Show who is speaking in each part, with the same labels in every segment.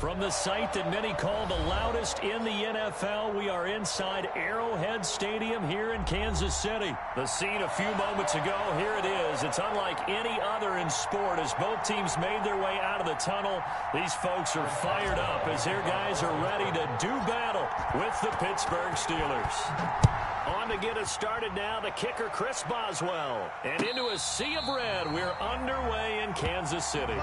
Speaker 1: From the site that many call the loudest in the NFL, we are inside Arrowhead Stadium here in Kansas City. The scene a few moments ago, here it is. It's unlike any other in sport as both teams made their way out of the tunnel. These folks are fired up as their guys are ready to do battle with the Pittsburgh Steelers. On to get us started now, the kicker Chris Boswell. And into a sea of red, we're underway in Kansas City.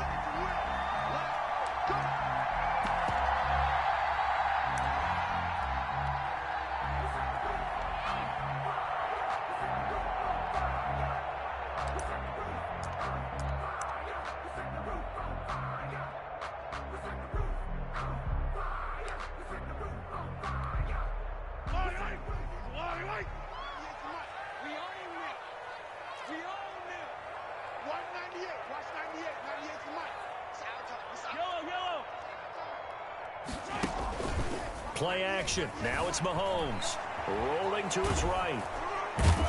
Speaker 1: Play action. Now it's Mahomes. Rolling to his right.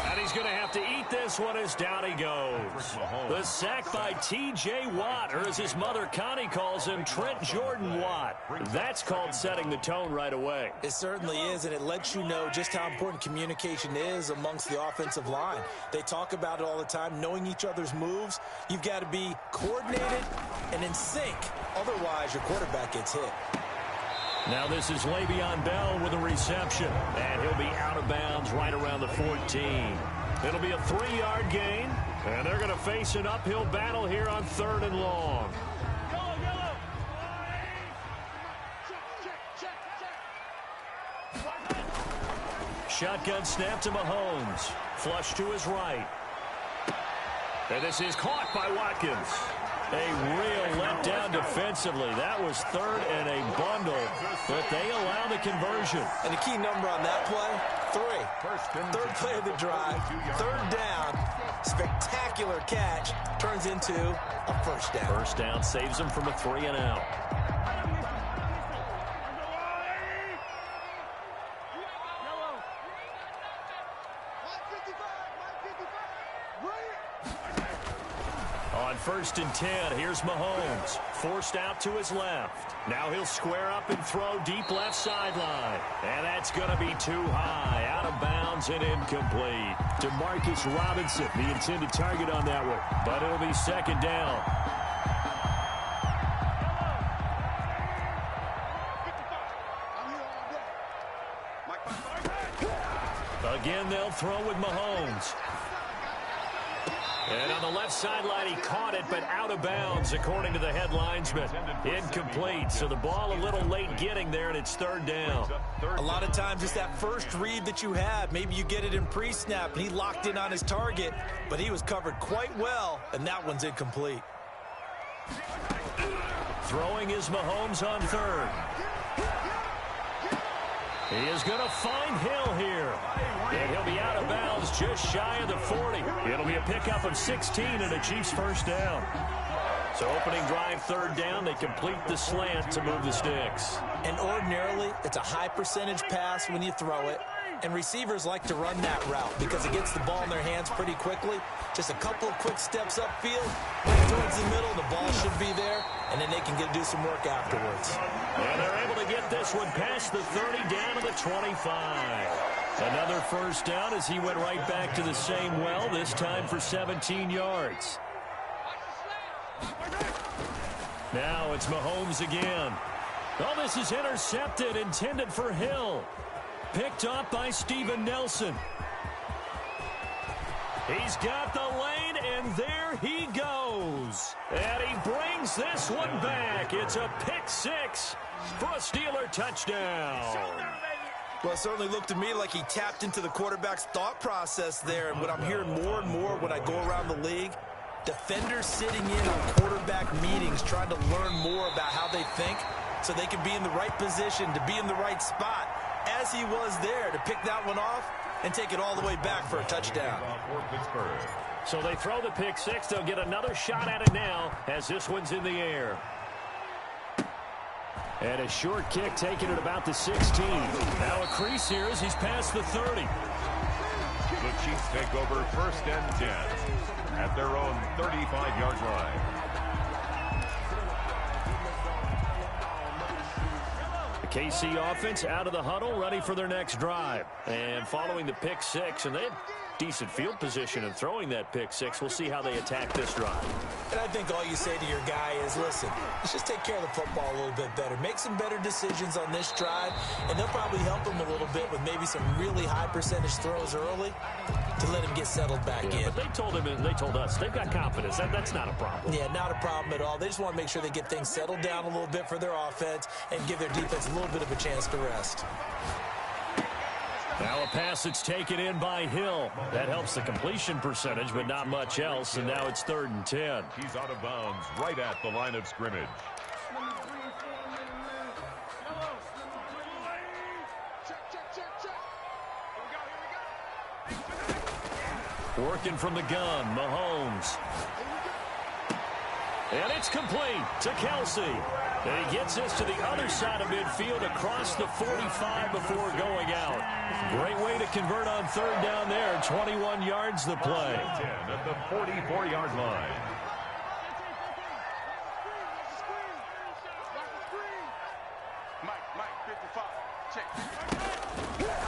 Speaker 1: And he's going to have to eat this one as down he goes. The sack by T.J. Watt, or as his mother Connie calls him, Trent Jordan Watt. That's called setting the tone right away.
Speaker 2: It certainly is, and it lets you know just how important communication is amongst the offensive line. They talk about it all the time, knowing each other's moves. You've got to be coordinated and in sync. Otherwise, your quarterback gets hit.
Speaker 1: Now this is Le'Veon Bell with a reception, and he'll be out of bounds right around the 14. It'll be a 3-yard gain, and they're going to face an uphill battle here on 3rd and long. Shotgun snap to Mahomes. Flush to his right. And this is caught by Watkins. A real letdown defensively. That was 3rd and a bundle, but they allow the conversion.
Speaker 2: And the key number on that play, 3. 3rd play of the drive, 3rd down, spectacular catch, turns into a 1st down.
Speaker 1: 1st down saves them from a 3 and out. On 1st and 10, here's Mahomes. Forced out to his left. Now he'll square up and throw deep left sideline. And that's going to be too high. Out of bounds and incomplete. Demarcus Robinson, the intended target on that one. But it'll be 2nd down. Again, they'll throw with Mahomes. And on the left sideline, he caught it, but out of bounds, according to the head linesman. Incomplete, so the ball a little late getting there, and it's 3rd down.
Speaker 2: A lot of times it's that first read that you have. Maybe you get it in pre-snap, and he locked in on his target, but he was covered quite well, and that one's incomplete.
Speaker 1: Throwing is Mahomes on 3rd. He is going to find Hill here. And he'll be out of bounds just shy of the 40. It'll be a pickup of 16 and a Chiefs 1st down. So opening drive 3rd down, they complete the slant to move the sticks.
Speaker 2: And ordinarily, it's a high percentage pass when you throw it. And receivers like to run that route because it gets the ball in their hands pretty quickly. Just a couple of quick steps upfield, right towards the middle, the ball should be there, and then they can do some work afterwards.
Speaker 1: And they're able to get this one past the 30 down to the 25. Another 1st down as he went right back to the same well, this time for 17 yards. Now it's Mahomes again. Oh, this is intercepted, intended for Hill. Picked up by Steven Nelson. He's got the lane, and there he goes. And he brings this one back. It's a pick 6 for a Steeler touchdown.
Speaker 2: Well, it certainly looked to me like he tapped into the quarterback's thought process there. And what I'm hearing more and more when I go around the league, defenders sitting in on quarterback meetings trying to learn more about how they think so they can be in the right position to be in the right spot, as he was there to pick that one off and take it all the way back for a touchdown.
Speaker 1: So they throw the pick 6. They'll get another shot at it now as this one's in the air. And a short kick taken at about the 16. Now a crease here as he's past the 30.
Speaker 3: The Chiefs take over 1st and 10 at their own 35-yard line.
Speaker 1: KC offense out of the huddle, ready for their next drive. And following the pick six, and they have decent field position in throwing that pick six. We'll see how they attack this drive.
Speaker 2: And I think all you say to your guy is, listen, let's just take care of the football a little bit better. Make some better decisions on this drive, and they'll probably help him a little bit with maybe some really high percentage throws early to let him get settled back in.
Speaker 1: But they told him and they told us they've got confidence. That's not a problem.
Speaker 2: Yeah, not a problem at all. They just want to make sure they get things settled down a little bit for their offense and give their defense a little bit of a chance to rest.
Speaker 1: Now a pass that's taken in by Hill. That helps the completion percentage, but not much else, and now it's 3rd and 10.
Speaker 3: He's out of bounds right at the line of scrimmage.
Speaker 1: Working from the gun, Mahomes. And it's complete to Kelsey. And he gets this to the other side of midfield across the 45 before going out. Great way to convert on 3rd down there. 21 yards the play.
Speaker 3: 10 at the 44-yard line.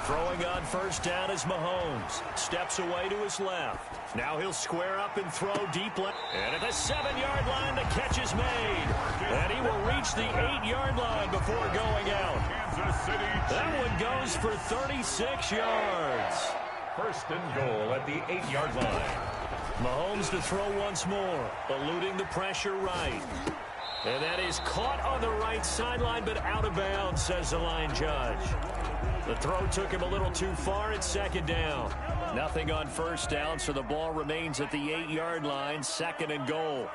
Speaker 1: Throwing on 1st down is Mahomes. Steps away to his left. Now he'll square up and throw deep left. And at the 7-yard line, the catch is made. And he will reach the 8-yard line before going out.
Speaker 3: Kansas City.
Speaker 1: That one goes for 36 yards.
Speaker 3: 1st and goal at the 8-yard line.
Speaker 1: Mahomes to throw once more, eluding the pressure right. And that is caught on the right sideline, but out of bounds, says the line judge. The throw took him a little too far at 2nd down. Nothing on 1st down, so the ball remains at the 8-yard line, 2nd and goal.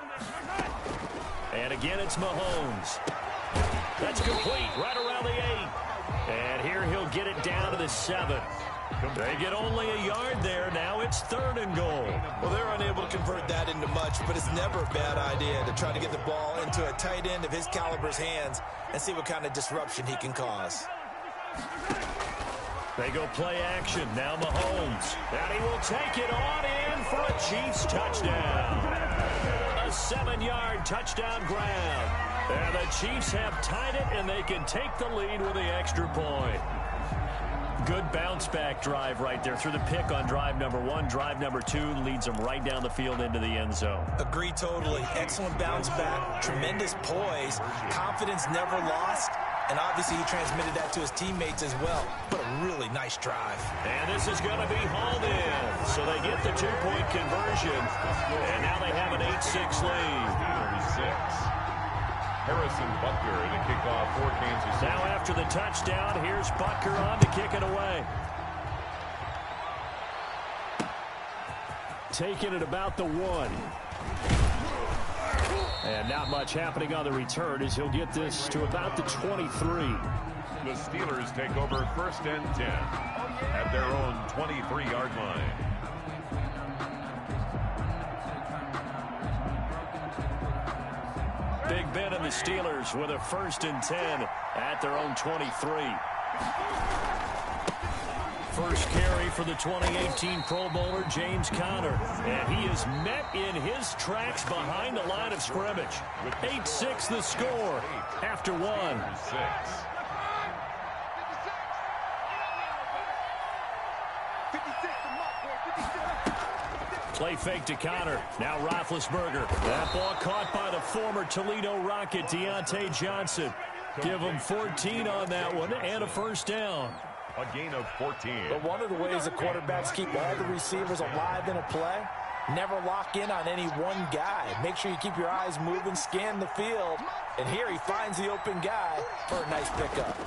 Speaker 1: And again, it's Mahomes. That's complete, right around the 8. And here he'll get it down to the 7. They get only a yard there. Now it's 3rd and goal.
Speaker 2: Well, they're unable to convert that into much, but it's never a bad idea to try to get the ball into a tight end of his caliber's hands and see what kind of disruption he can cause.
Speaker 1: They go play action. Now Mahomes. And he will take it on in for a Chiefs touchdown. A 7-yard touchdown grab. And the Chiefs have tied it, and they can take the lead with the extra point. Good bounce-back drive right there through the pick on drive number 1. Drive number 2 leads them right down the field into the end zone.
Speaker 2: Agree totally. Excellent bounce back. Tremendous poise. Confidence never lost. And obviously he transmitted that to his teammates as well. But a really nice drive.
Speaker 1: And this is going to be hauled in. So they get the 2-point conversion. And now they have an 8-6 lead.
Speaker 3: Harrison Butker to kick off for Kansas City.
Speaker 1: Now after the touchdown, here's Butker on to kick it away. Taking it about the 1. And not much happening on the return as he'll get this to about the 23.
Speaker 3: The Steelers take over 1st and 10 at their own 23-yard line.
Speaker 1: Big Ben and the Steelers with a 1st and 10 at their own 23. First carry for the 2018 Pro Bowler, James Conner. And he is met in his tracks behind the line of scrimmage. 8-6 the score after 1.
Speaker 3: 6.
Speaker 1: Play fake to Conner. Now Roethlisberger. That ball caught by the former Toledo Rocket, Deontay Johnson. Give him 14 on that one and a 1st down.
Speaker 3: A gain of 14.
Speaker 2: But one of the ways the quarterbacks keep all the receivers alive in a play, never lock in on any one guy. Make sure you keep your eyes moving, scan the field. And here he finds the open guy for a nice pickup.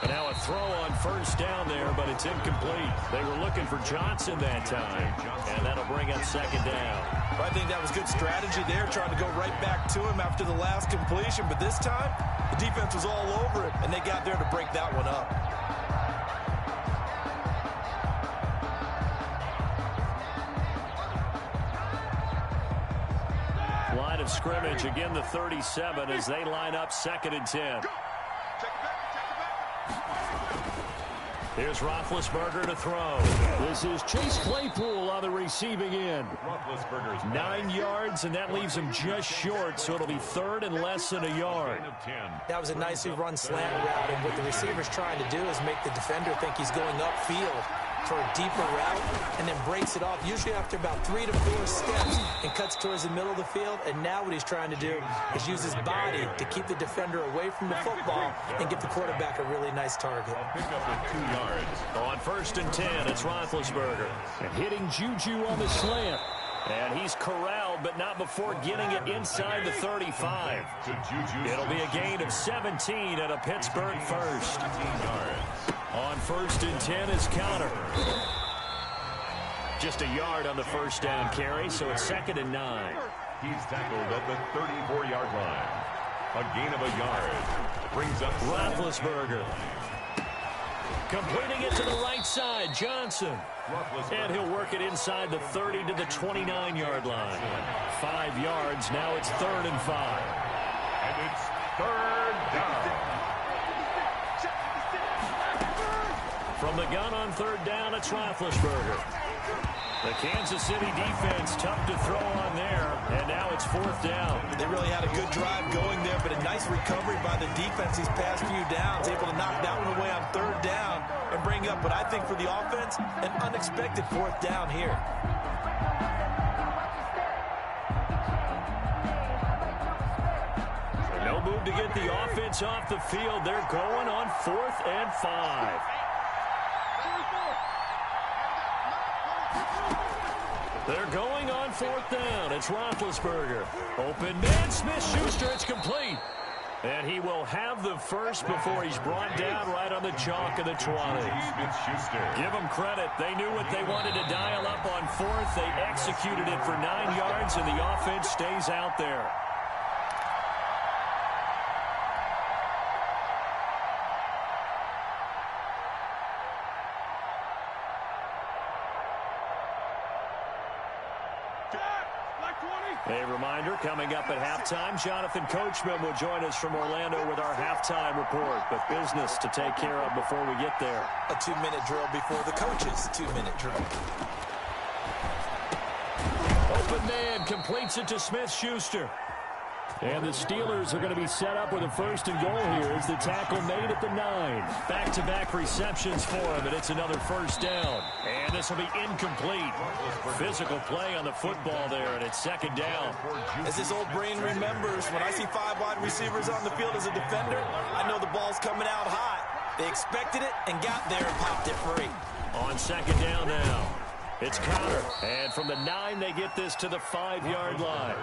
Speaker 1: And now a throw on 1st down there, but it's incomplete. They were looking for Johnson that time, and that'll bring up 2nd down.
Speaker 2: I think that was good strategy there, trying to go right back to him after the last completion. But this time, the defense was all over it, and they got there to break that one up.
Speaker 1: Line of scrimmage, again the 37 as they line up 2nd and 10. Here's Roethlisberger to throw. This is Chase Claypool on the receiving end. 9 yards, and that leaves him just short, so it'll be third and less than a yard.
Speaker 2: That was a nicely run slant route, and what the receiver's trying to do is make the defender think he's going upfield for a deeper route, and then breaks it off, usually after about 3 to 4 steps, and cuts towards the middle of the field. And now what he's trying to do is use his body to keep the defender away from the football and give the quarterback a really nice target.
Speaker 3: Pick up at 2 yards.
Speaker 1: On 1st and 10, it's Roethlisberger. And hitting Juju on the slant. And he's corralled, but not before getting it inside the 35. It'll be a gain of 17 at a Pittsburgh first.
Speaker 3: 17 yards.
Speaker 1: On 1st and 10 is Connor. Just a yard on the first down carry, so it's 2nd and 9.
Speaker 3: He's tackled at the 34-yard line. A gain of a yard. Brings up
Speaker 1: Roethlisberger. Completing it to the right side, Johnson. And he'll work it inside the 30 to the 29-yard line. 5 yards, now it's 3rd and 5.
Speaker 3: And it's 3rd down.
Speaker 1: From the gun on 3rd down, it's Roethlisberger. The Kansas City defense tough to throw on there, and now it's 4th down.
Speaker 2: They really had a good drive going there, but a nice recovery by the defense these past few downs, able to knock that one away on 3rd down and bring up what I think for the offense, an unexpected 4th down here.
Speaker 1: No move to get the offense off the field. They're going on 4th and 5. They're going on 4th down. It's Roethlisberger. Open man, Smith-Schuster. It's complete. And he will have the first before he's brought down right on the chalk of the 20. Give them credit. They knew what they wanted to dial up on 4th. They executed it for 9 yards, and the offense stays out there. A reminder, coming up at halftime, Jonathan Coachman will join us from Orlando with our halftime report. But business to take care of before we get there.
Speaker 2: A 2-minute drill before the coaches' 2-minute drill.
Speaker 1: Open man completes it to Smith-Schuster. And the Steelers are going to be set up with a 1st and goal here as the tackle made at the 9. Back-to-back receptions for him, and it's another 1st down. And this will be incomplete. Physical play on the football there, and it's 2nd down.
Speaker 2: As his old brain remembers, when I see 5 wide receivers on the field as a defender, I know the ball's coming out hot. They expected it and got there and popped it free.
Speaker 1: On 2nd down now. It's Connor, and from the 9, they get this to the 5-yard line.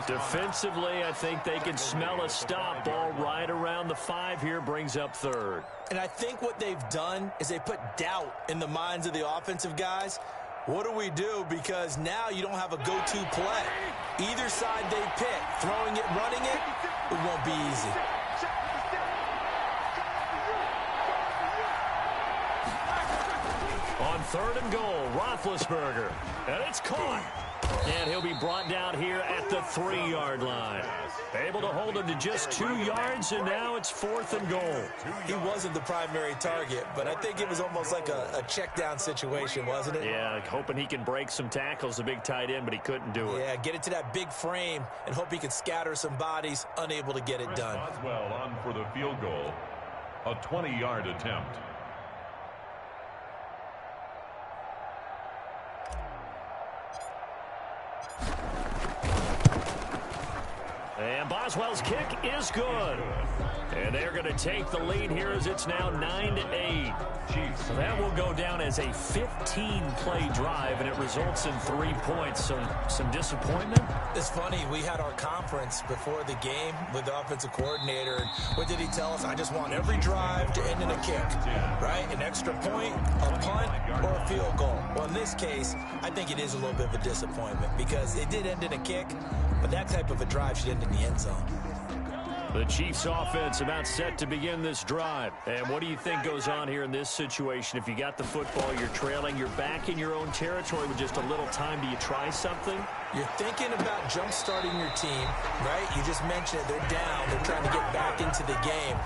Speaker 1: Defensively, I think they can smell a stop. Ball right around the 5 here, brings up 3rd.
Speaker 2: And I think what they've done is they put doubt in the minds of the offensive guys. What do we do? Because now you don't have a go-to play. Either side they pick, throwing it, running it, it won't be easy.
Speaker 1: On 3rd and goal, Roethlisberger. And it's caught. And he'll be brought down here at the 3-yard line. Able to hold him to just 2 yards, and now it's 4th and goal.
Speaker 2: He wasn't the primary target, but I think it was almost like a check-down situation, wasn't it?
Speaker 1: Yeah, like hoping he can break some tackles, a big tight end, but he couldn't do it.
Speaker 2: Yeah, get it to that big frame and hope he can scatter some bodies, unable to get it done.
Speaker 3: Boswell on for the field goal. A 20-yard attempt.
Speaker 1: And Boswell's kick is good. And they're going to take the lead here as it's now 9-8. So that will go down as a 15-play drive, and it results in 3 points. So some disappointment.
Speaker 2: It's funny, we had our conference before the game with the offensive coordinator. And what did he tell us? I just want every drive to end in a kick, right? An extra point, a punt, or a field goal. Well, in this case, I think it is a little bit of a disappointment because it did end in a kick, but that type of a drive should end in the end zone.
Speaker 1: The Chiefs offense about set to begin this drive. And what do you think goes on here in this situation? If you got the football, you're trailing, you're back in your own territory with just a little time. Do you try something?
Speaker 2: You're thinking about jump-starting your team, right? You just mentioned it. They're down. They're trying to get back into the game.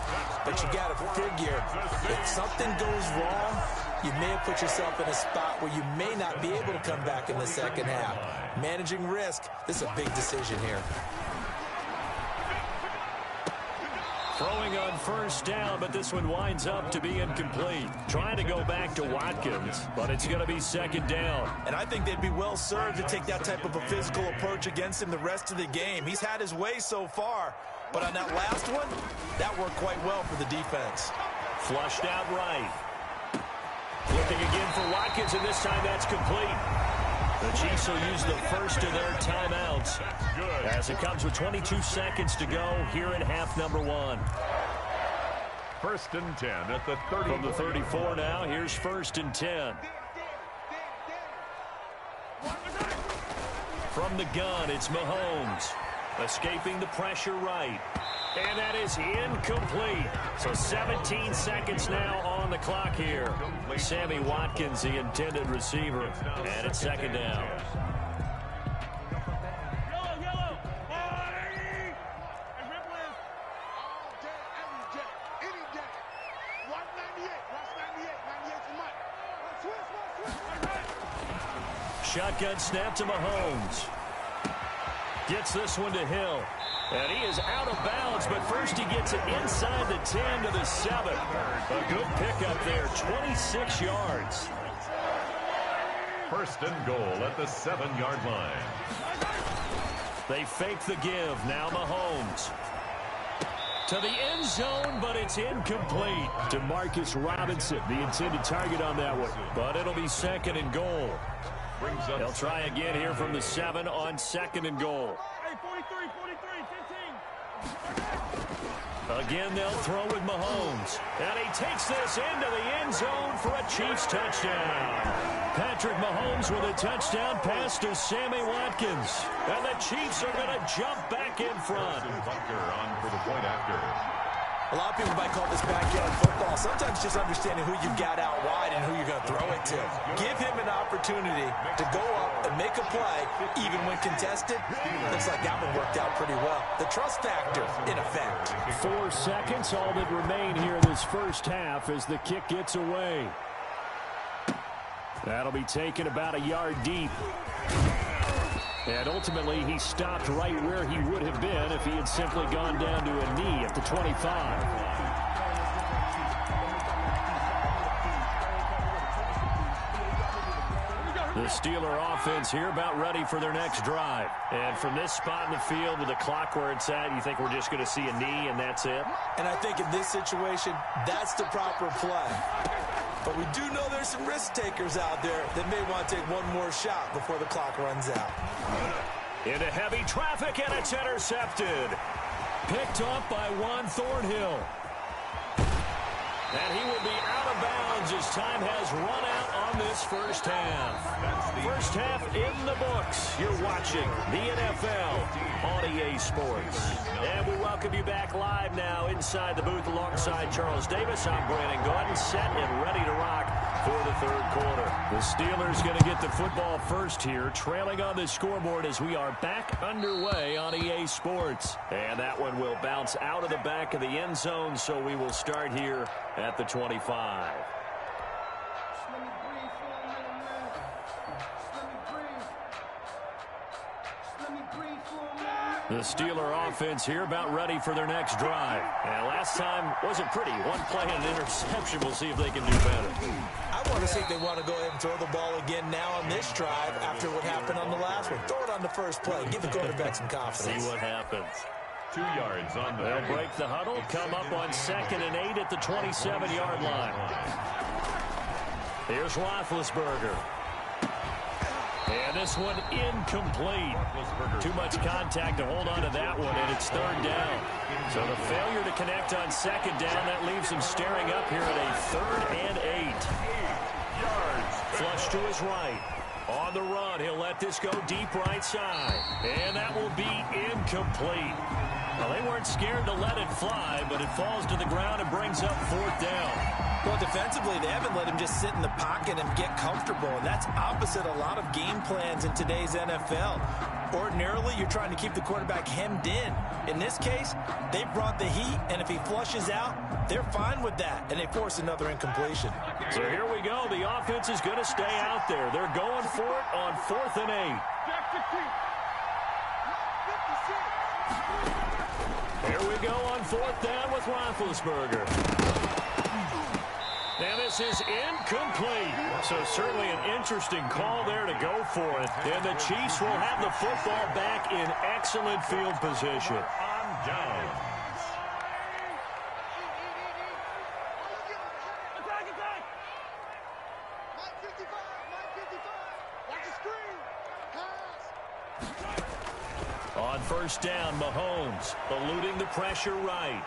Speaker 2: But you got to figure, if something goes wrong, you may have put yourself in a spot where you may not be able to come back in the second half. Managing risk, this is a big decision here.
Speaker 1: Throwing on first down, but this one winds up to be incomplete. Trying to go back to Watkins, but it's going to be second down.
Speaker 2: And I think they'd be well served to take that type of a physical approach against him the rest of the game. He's had his way so far, but on that last one, that worked quite well for the defense.
Speaker 1: Flushed out right. Looking again for Watkins, and this time that's complete. The Chiefs will use the first of their timeouts as it comes with 22 seconds to go here in half number one.
Speaker 3: First and 10 at the 30.
Speaker 1: From the 34 now, here's first and 10. From the gun, it's Mahomes. Escaping the pressure right. And that is incomplete. So 17 seconds now on the clock here. Sammy Watkins, the intended receiver. And it's second down. Shotgun snap to Mahomes. Gets this one to Hill. And he is out of bounds, but first he gets it inside the 10 to the 7. A good pickup there, 26 yards.
Speaker 3: First and goal at the 7-yard line.
Speaker 1: They fake the give. Now Mahomes. To the end zone, but it's incomplete. Demarcus Robinson, the intended target on that one. But it'll be second and goal. They'll try again here from the 7 on second and goal. Again, they'll throw with Mahomes. And he takes this into the end zone for a Chiefs touchdown. Patrick Mahomes with a touchdown pass to Sammy Watkins. And the Chiefs are going to jump back in front.
Speaker 3: On for the point after.
Speaker 2: A lot of people might call this backyard football. Sometimes just understanding who you've got out wide and who you're going to throw it to. Give him an opportunity to go up and make a play, even when contested. Looks like that one worked out pretty well. The trust factor, in effect.
Speaker 1: 4 seconds, all that remain here in this first half as the kick gets away. That'll be taken about a yard deep. And ultimately, he stopped right where he would have been if he had simply gone down to a knee at the 25. The Steeler offense here about ready for their next drive. And from this spot in the field with the clock where it's at, you think we're just going to see a knee and that's it?
Speaker 2: And I think in this situation, that's the proper play. But we do know there's some risk takers out there that may want to take one more shot before the clock runs out.
Speaker 1: Into heavy traffic, and it's intercepted. Picked off by Juan Thornhill. And he will be out of bounds as time has run out on this first half. First half in the books. You're watching the NFL on EA Sports. And we welcome you back live now inside the booth alongside Charles Davis. I'm Brandon Gordon, set and ready to rock for the third quarter. The Steelers going to get the football first here, trailing on the scoreboard as we are back underway on EA Sports. And that one will bounce out of the back of the end zone, so we will start here at the 25. The Steeler offense here about ready for their next drive. And last time wasn't pretty. One play and an interception. We'll see if they can do better.
Speaker 2: I want to see if they want to go ahead and throw the ball again now on this drive after what happened on the last one. Throw it on the first play. Give the quarterback some confidence.
Speaker 1: See what happens.
Speaker 3: 2 yards on the...
Speaker 1: They'll break the huddle, come up on 2nd and 8 at the 27-yard line. Here's Roethlisberger. And this one incomplete. Too much contact to hold on to that one, and it's third down. So the failure to connect on second down, that leaves him staring up here at a 3rd and 8. Flush to his right. On the run, he'll let this go deep right side. And that will be incomplete. Well, they weren't scared to let it fly, but it falls to the ground and brings up 4th down.
Speaker 2: Well, defensively, they haven't let him just sit in the pocket and get comfortable, and that's opposite a lot of game plans in today's NFL. Ordinarily, you're trying to keep the quarterback hemmed in. In this case, they brought the heat, and if he flushes out, they're fine with that, and they force another incompletion.
Speaker 1: So here we go. The offense is going to stay out there. They're going for it on 4th and 8. Here we go on 4th down with Roethlisberger. And this is incomplete. So certainly an interesting call there to go for it. And the Chiefs will have the football back in excellent field position.
Speaker 3: On downs.
Speaker 1: On 1st down, Mahomes eluding the pressure right.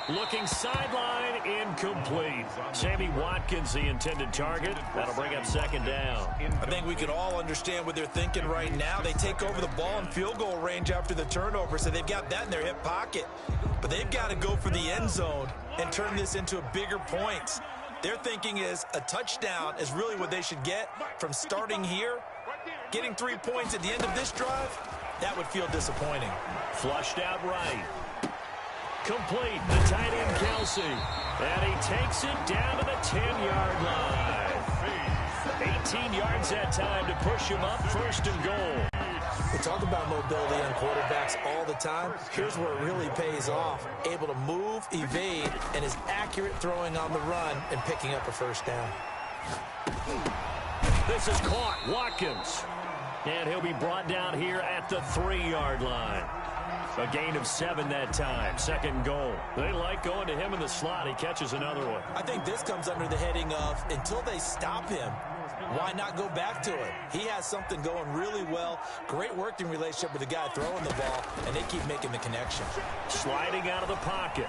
Speaker 1: Looking sideline, incomplete. Sammy Watkins, the intended target. That'll bring up 2nd down.
Speaker 2: I think we can all understand what they're thinking right now. They take over the ball in field goal range after the turnover, so they've got that in their hip pocket. But they've got to go for the end zone and turn this into bigger points. Their thinking is a touchdown is really what they should get from starting here. Getting 3 points at the end of this drive, that would feel disappointing.
Speaker 1: Flushed out right. Complete. The tight end, Kelsey. And he takes it down to the 10-yard line. 18 yards that time to push him up 1st and goal.
Speaker 2: We talk about mobility on quarterbacks all the time. Here's where it really pays off. Able to move, evade, and is accurate throwing on the run and picking up a 1st down.
Speaker 1: This is caught. Watkins. And he'll be brought down here at the 3-yard line. A gain of 7 that time. 2nd goal. They like going to him in the slot. He catches another one.
Speaker 2: I think this comes under the heading of until they stop him, why not go back to it? He has something going really well. Great working relationship with the guy throwing the ball, and they keep making the connection.
Speaker 1: Sliding out of the pocket.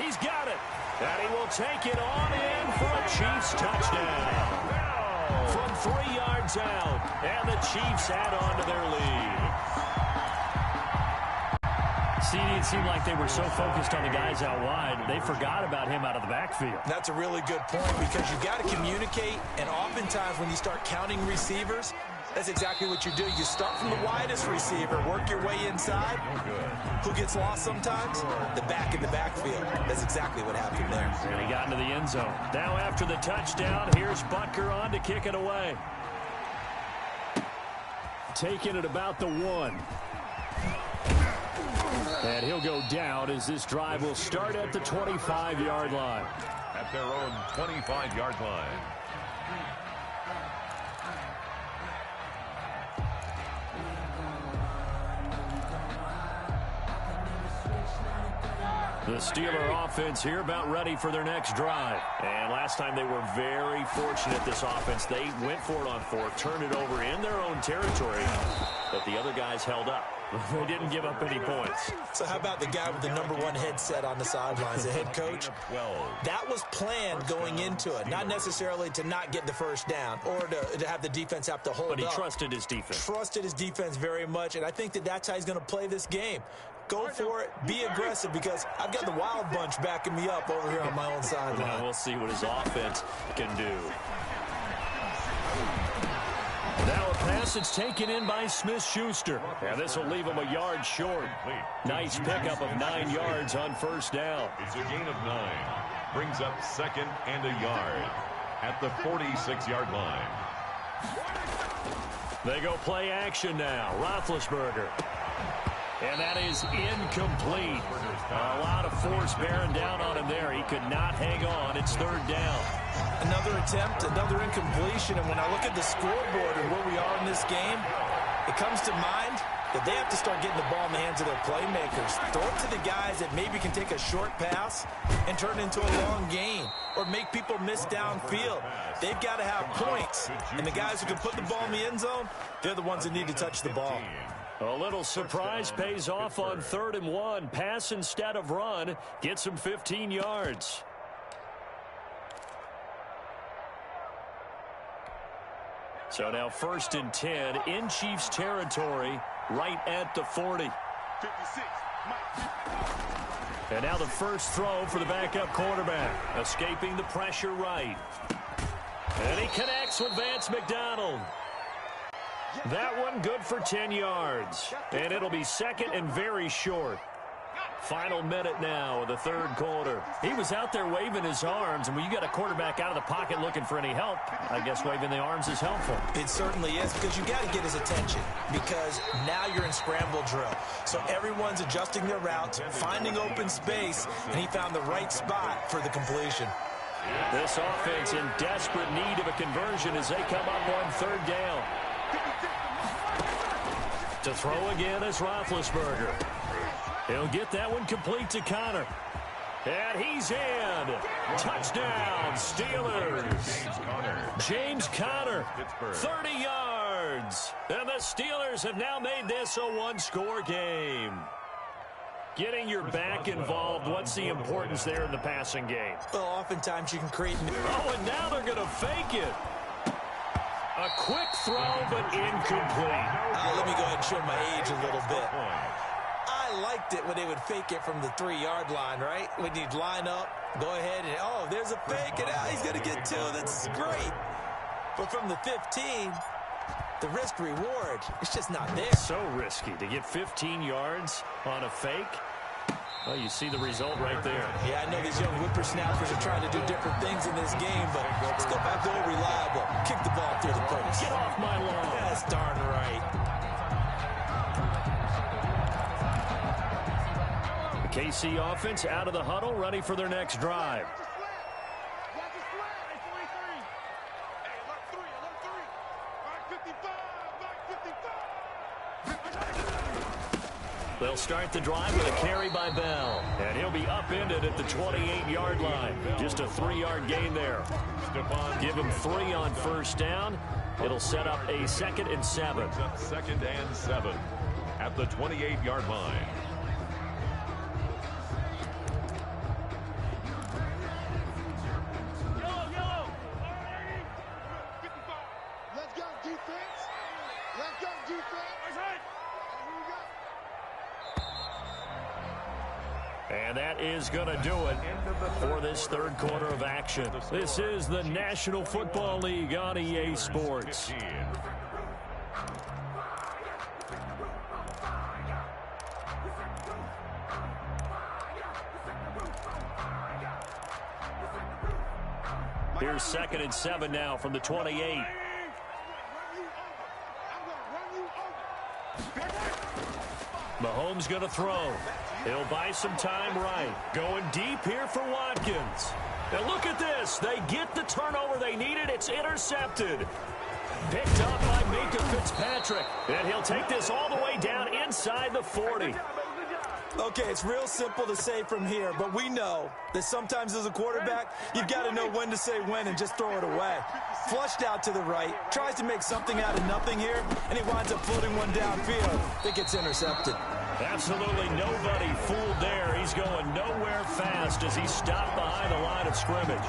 Speaker 1: He's got it. And he will take it on in for a Chiefs touchdown. From 3 yards out. And the Chiefs add on to their lead. See, it seemed like they were so focused on the guys out wide, they forgot about him out of the backfield.
Speaker 2: That's a really good point because you got to communicate, and oftentimes when you start counting receivers, that's exactly what you do. You start from the widest receiver, work your way inside. Who gets lost sometimes? The back in the backfield. That's exactly what happened there.
Speaker 1: And he got into the end zone. Now after the touchdown, here's Butker on to kick it away. Taking it about the 1. And he'll go down as this drive will start at the 25-yard line.
Speaker 3: At their own 25-yard line.
Speaker 1: The Steeler offense here about ready for their next drive. And last time they were very fortunate, this offense. They went for it on 4th, turned it over in their own territory, but the other guys held up. They didn't give up any points.
Speaker 2: So how about the guy with the #1 headset on the sidelines, the head coach? That was planned going into it, not necessarily to not get the 1st down or to have the defense have to hold up.
Speaker 1: But he trusted his defense.
Speaker 2: Trusted his defense very much, and I think that's how he's going to play this game. Go for it, be aggressive, because I've got the Wild Bunch backing me up over here on my own sideline.
Speaker 1: Now we'll see what his offense can do. Now a pass that's taken in by Smith-Schuster. And this will leave him a yard short. Nice pickup of 9 yards on 1st down.
Speaker 3: It's a gain of 9. Brings up 2nd and a yard at the 46-yard line.
Speaker 1: They go play action now. Roethlisberger. And that is incomplete. A lot of force bearing down on him there. He could not hang on. It's 3rd down.
Speaker 2: Another attempt, another incompletion. And when I look at the scoreboard and where we are in this game, it comes to mind that they have to start getting the ball in the hands of their playmakers. Throw it to the guys that maybe can take a short pass and turn it into a long gain or make people miss downfield. They've got to have points. And the guys who can put the ball in the end zone, they're the ones that need to touch the ball.
Speaker 1: A little surprise pays off on 3rd and 1. Pass instead of run. Gets him 15 yards. So now 1st and 10 in Chiefs territory right at the 40. And now the first throw for the backup quarterback. Escaping the pressure right. And he connects with Vance McDonald. That one good for 10 yards. And it'll be second and very short. Final minute now of the third quarter. He was out there waving his arms, and when you got a quarterback out of the pocket looking for any help, I guess waving the arms is helpful.
Speaker 2: It certainly is, because you got to get his attention, because now you're in scramble drill. So everyone's adjusting their routes, finding open space, and he found the right spot for the completion.
Speaker 1: This offense in desperate need of a conversion as they come up on third down. To throw again is Roethlisberger. He'll get that one complete to Connor. And he's in. Touchdown, Steelers. James Conner, 30 yards. And the Steelers have now made this a one-score game. Getting your back involved, what's the importance there in the passing game?
Speaker 2: Well, oftentimes you can create...
Speaker 1: Oh, and now they're going to fake it. A quick throw, but incomplete.
Speaker 2: Let me go ahead and show my age a little bit. I liked it when they would fake it from the 3-yard line, right? When you'd line up, go ahead and, oh, there's a fake, and he's going to get 2. That's great. But from the 15, the risk-reward, it's just not there.
Speaker 1: So risky to get 15 yards on a fake. Well, you see the result right there.
Speaker 2: Yeah, I know these young whippersnappers are trying to do different things in this game, but let's go back to old reliable. Kick the ball through the post.
Speaker 1: Get off my lawn.
Speaker 2: That's darn right.
Speaker 1: The KC offense out of the huddle, ready for their next drive. They'll start the drive with a carry by Bell. And he'll be upended at the 28-yard line. Just a 3-yard gain there. Give him 3 on first down. It'll set up a 2nd and 7.
Speaker 3: 2nd and 7 at the 28-yard line.
Speaker 1: And that is going to do it for this third quarter of action. This is the National Football League on EA Sports. Here's 2nd and 7 now from the 28. Mahomes going to throw. He'll buy some time right. Going deep here for Watkins. Now look at this. They get the turnover they needed. It's intercepted. Picked up by Minka Fitzpatrick. And he'll take this all the way down inside the 40.
Speaker 2: Okay, it's real simple to say from here, but we know that sometimes as a quarterback, you've got to know when to say when and just throw it away. Flushed out to the right, tries to make something out of nothing here, and he winds up floating one downfield that gets intercepted.
Speaker 1: Absolutely nobody fooled there. He's going nowhere fast as he's stopped behind the line of scrimmage.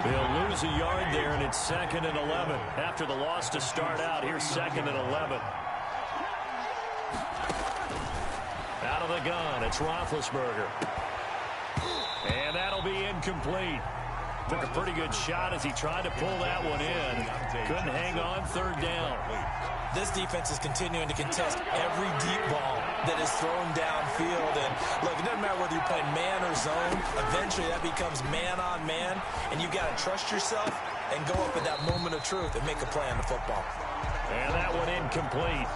Speaker 1: They'll lose a yard there, and it's 2nd and 11. After the loss to start out, here's 2nd and 11. Out of the gun, it's Roethlisberger. And that'll be incomplete. Took a pretty good shot as he tried to pull that one in. Couldn't hang on third down.
Speaker 2: This defense is continuing to contest every deep ball that is thrown downfield. And look, it doesn't matter whether you're playing man or zone. Eventually that becomes man on man. And you got to trust yourself and go up at that moment of truth and make a play on the football.
Speaker 1: And that one incomplete.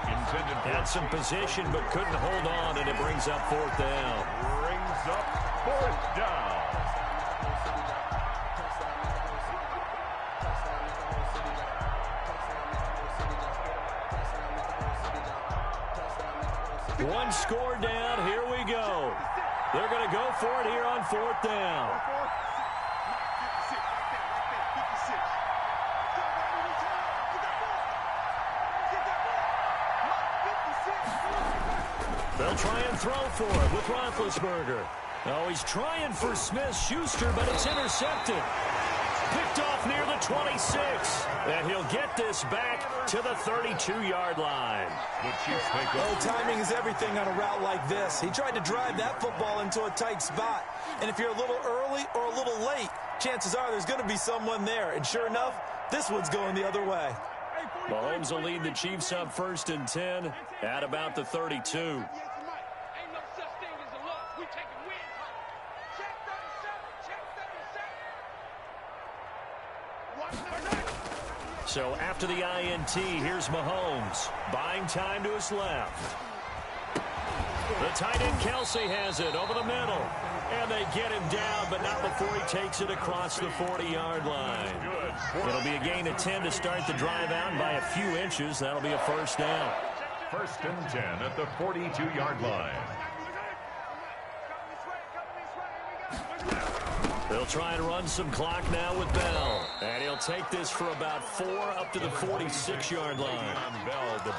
Speaker 1: Had some position but couldn't hold on, and it brings up 4th down.
Speaker 3: Brings up 4th down.
Speaker 1: One score down. Here we go. They're going to go for it here on 4th down. They'll try and throw for it with Roethlisberger. Oh, he's trying for Smith-Schuster, but it's intercepted. Picked off off near the 26. And he'll get this back to the 32-yard line.
Speaker 3: The Chiefs take
Speaker 2: Oh, timing is everything on a route like this. He tried to drive that football into a tight spot. And if you're a little early or a little late, chances are there's going to be someone there. And sure enough, this one's going the other way.
Speaker 1: Mahomes will lead the Chiefs up 1st and 10 at about the 32. So after the INT, here's Mahomes. Buying time to his left. The tight end Kelsey has it over the middle. And they get him down, but not before he takes it across the 40-yard line. It'll be a gain of 10 to start the drive out by a few inches. That'll be a first down.
Speaker 3: 1st and 10 at the 42-yard line.
Speaker 1: They'll try and run some clock now with Bell. And he'll take this for about 4 up to the 46-yard line.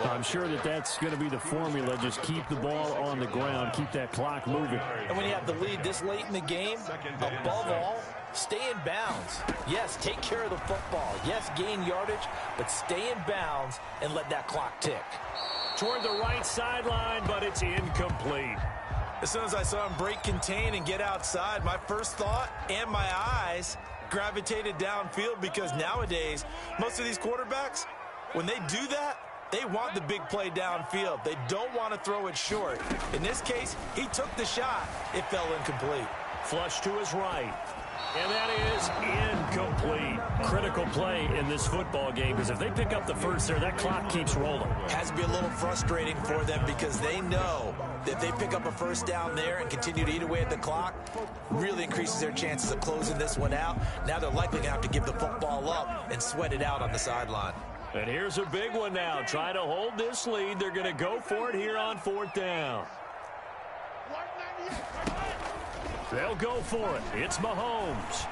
Speaker 4: I'm sure that's going to be the formula. Just keep the ball on the ground. Keep that clock moving.
Speaker 2: And when you have the lead this late in the game, above all, stay in bounds. Yes, take care of the football. Yes, gain yardage, but stay in bounds and let that clock tick.
Speaker 1: Toward the right sideline, but it's incomplete.
Speaker 2: As soon as I saw him break contain and get outside, my first thought and my eyes gravitated downfield, because nowadays, most of these quarterbacks, when they do that, they want the big play downfield. They don't want to throw it short. In this case, he took the shot. It fell incomplete.
Speaker 1: Flush to his right. And that is incomplete. Critical play in this football game, because if they pick up the first there, that clock keeps rolling.
Speaker 2: Has to be a little frustrating for them, because they know that if they pick up a first down there and continue to eat away at the clock, really increases their chances of closing this one out. Now they're likely going to have to give the football up and sweat it out on the sideline.
Speaker 1: And here's a big one now. Trying to hold this lead. They're going to go for it here on 4th down. They'll go for it. It's Mahomes.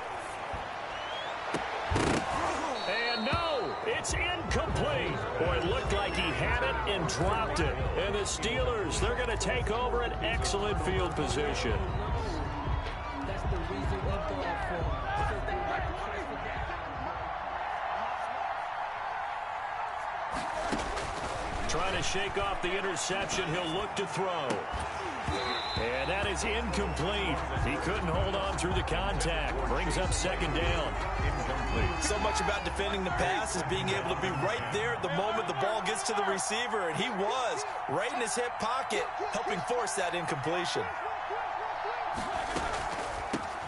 Speaker 1: And no, it's incomplete. Boy, it looked like he had it and dropped it. And the Steelers, they're going to take over an excellent field position.
Speaker 5: That's the reason we go for.
Speaker 1: Trying to shake off the interception. He'll look to throw. And that is incomplete. He couldn't hold on through the contact. Brings up 2nd down.
Speaker 2: Incomplete. So much about defending the pass is being able to be right there at the moment the ball gets to the receiver. And he was right in his hip pocket, helping force that incompletion.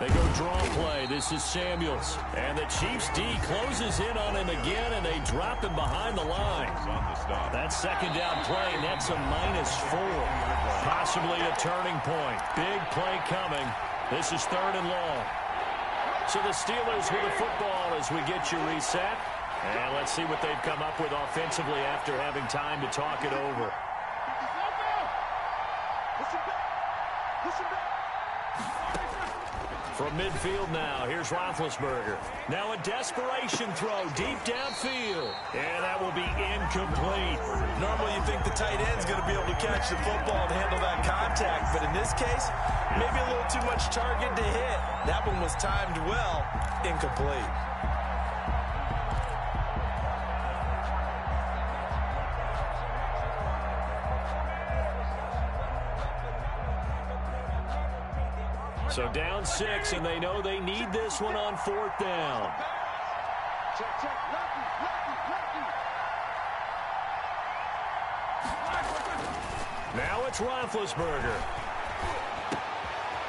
Speaker 1: They go draw play. This is Samuels. And the Chiefs D closes in on him again, and they drop him behind the line. That 2nd down play nets a -4. Possibly a turning point. Big play coming. This is 3rd and long. So the Steelers with the football as we get you reset. And let's see what they've come up with offensively after having time to talk it over. From midfield now, here's Roethlisberger. Now a desperation throw deep downfield. And that will be incomplete.
Speaker 2: Normally you think the tight end's going to be able to catch the football and handle that contact. But in this case, maybe a little too much target to hit. That one was timed well. Incomplete.
Speaker 1: So down 6, and they know they need this one on 4th down. Now it's Roethlisberger.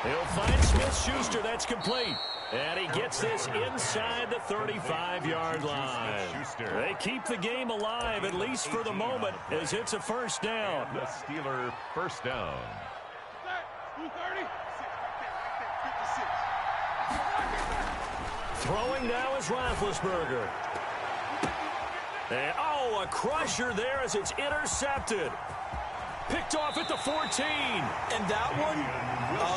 Speaker 1: He'll find Smith-Schuster. That's complete. And he gets this inside the 35-yard line. They keep the game alive, at least for the moment, as it's a first down.
Speaker 3: The Steeler first down.
Speaker 1: Throwing now is Roethlisberger. And, a crusher there as it's intercepted. Picked off at the 14.
Speaker 2: And that one,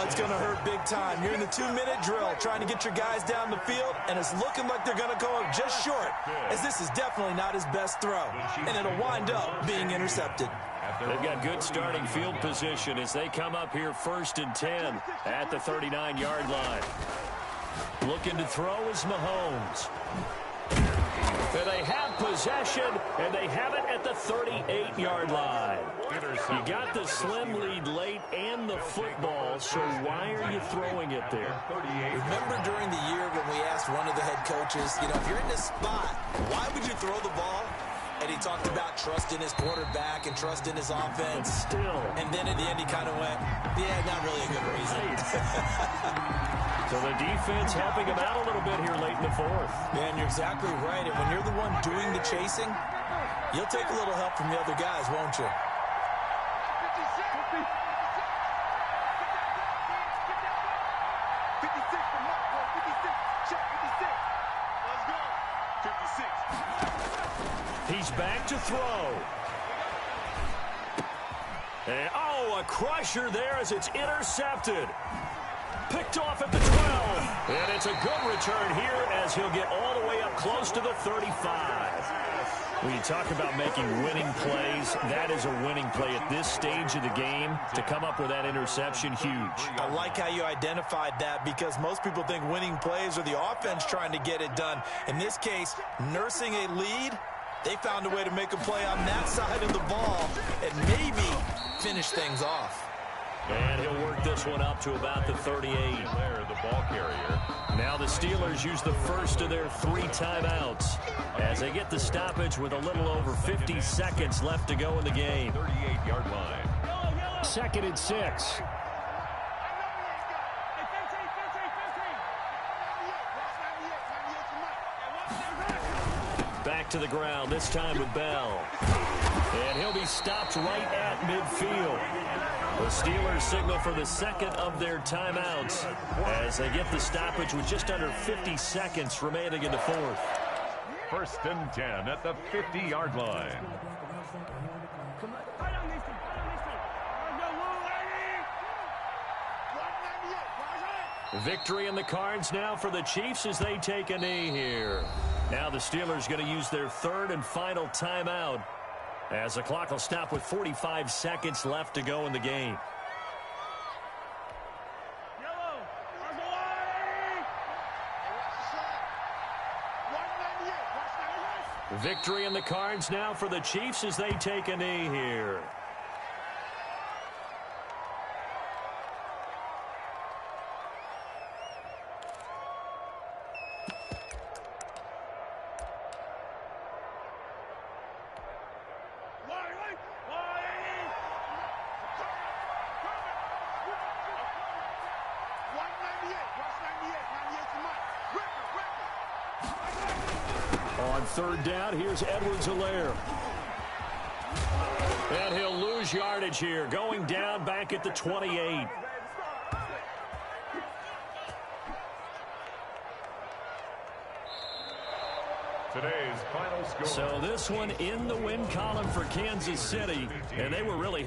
Speaker 2: it's going to hurt big time. You're in the 2-minute drill trying to get your guys down the field, and it's looking like they're going to go up just short, as this is definitely not his best throw. And it'll wind up being intercepted.
Speaker 1: They've got good starting field position as they come up here 1st and 10 at the 39-yard line. Looking to throw is Mahomes. And they have possession, and they have it at the 38-yard line. You got the slim lead late and the football, so why are you throwing it there?
Speaker 2: Remember during the year when we asked one of the head coaches, you know, if you're in this spot, why would you throw the ball? And he talked about trust in his quarterback and trust in his offense.
Speaker 1: But still.
Speaker 2: And then at the end he kind of went, yeah, not really a good reason.
Speaker 1: So the defense helping him out a little bit here late in the fourth.
Speaker 2: Yeah, and you're exactly right. And when you're the one doing the chasing, you'll take a little help from the other guys, won't you?
Speaker 1: He's back to throw. And, oh, a crusher there as it's intercepted. Picked off at the 12. And it's a good return here as he'll get all the way up close to the 35. When you talk about making winning plays, that is a winning play at this stage of the game. To come up with that interception, huge.
Speaker 2: I like how you identified that because most people think winning plays are the offense trying to get it done. In this case, nursing a lead, they found a way to make a play on that side of the ball and maybe finish things off.
Speaker 1: And he'll work this one up to about the 38.
Speaker 3: There, the ball carrier.
Speaker 1: Now the Steelers use the first of their 3 timeouts as they get the stoppage with a little over 50 seconds left to go in the game.
Speaker 3: 38-yard line.
Speaker 4: 2nd and 6.
Speaker 1: Back to the ground, this time with Bell. And he'll be stopped right at midfield. The Steelers signal for the second of their timeouts as they get the stoppage with just under 50 seconds remaining in the fourth.
Speaker 3: 1st and 10 at the 50-yard line.
Speaker 1: Victory in the cards now for the Chiefs as they take a knee here. Now the Steelers going to use their 3rd and final timeout as the clock will stop with 45 seconds left to go in the game. Victory in the cards now for the Chiefs as they take a knee here. On 3rd down, here's Edwards-Helaire. And he'll lose yardage here, going down back at the 28.
Speaker 3: Today's final score.
Speaker 1: So this one in the win column for Kansas City, and they were really